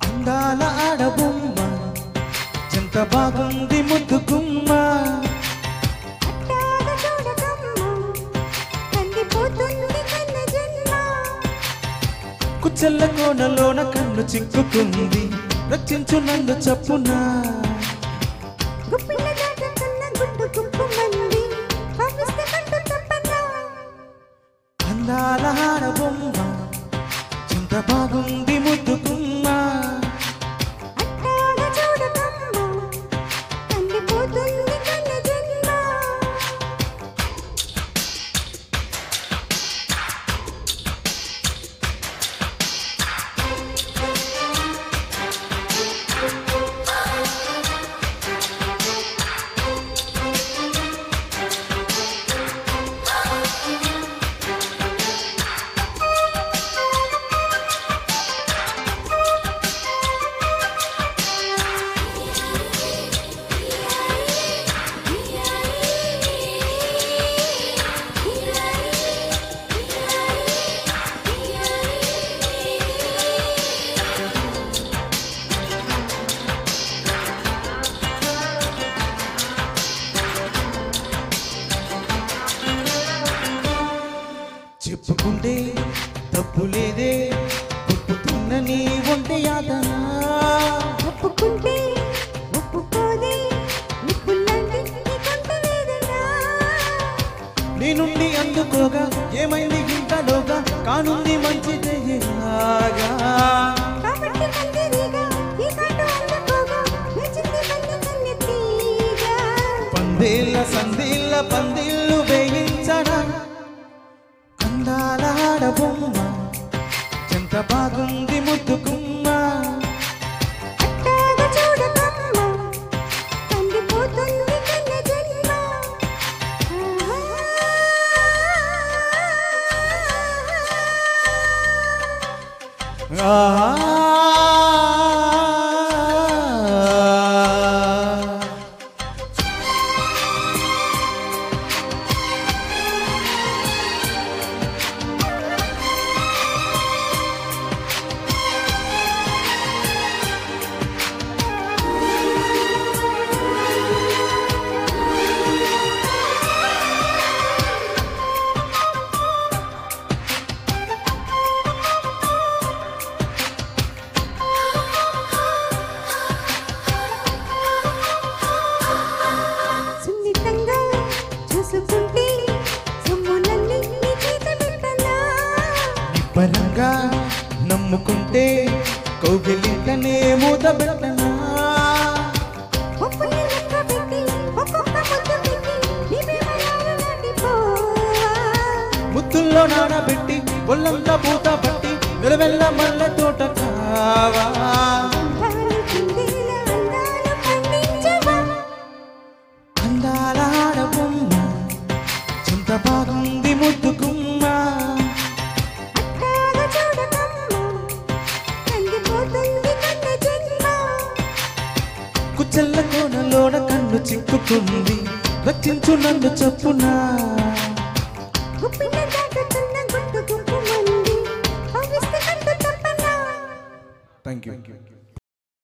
అందాల ఆడబొమ్మ ఎంత బాగుంది ముద్దుకుమ్మ కుచెల్ల కోనలోన కన్ను చిక్కుకుంది రక్షించు నన్ను చప్పునా అందాల ఆడబొమ్మ ఎంత బాగుంది ముద్దుకుమ్మ చెప్పుకుంటే తప్పు లేదే ఒప్పుతున్న నీ ఒంటి యాదనా ఒప్పుకుంటే ఒప్పుకోదే నిప్పుల్లాంటి నీ కొంత వేదనా నీ నుండి అందుకోగా ఏమైంది ఇంతలోగా కానుంది మంచి దయ్యలాగా కాబట్టి మందిరిగా ఈ కాటు అందుకోగా నచ్చింది మంది కన్నెత్తిగా పందేళ్ళ సందేళ్ళ పందిళ్ళు వేయించరా అందాల ఆడబొమ్మ ఎంత బాగుంది ముద్దుకుమ్మ అట్టాగా చూడకమ్మ కందిపోతుంది కన్న జన్మ నిబ్బరంగా నమ్ముకుంటే కౌగిలింటనే మూతబెట్టనా ముద్దుల్లో నానబెట్టి ఒళ్ళంతా పూత పట్టి నిలవెల్ల మల్లె తోట కావా అందాల ఆడబొమ్మ ఎంత బాగుంది ముద్దుకుమ్మ కుచెల్ల కోనలోన కన్ను చిక్కుకుంది రక్షించు నన్ను చప్పునా థ్యాంక్ యూ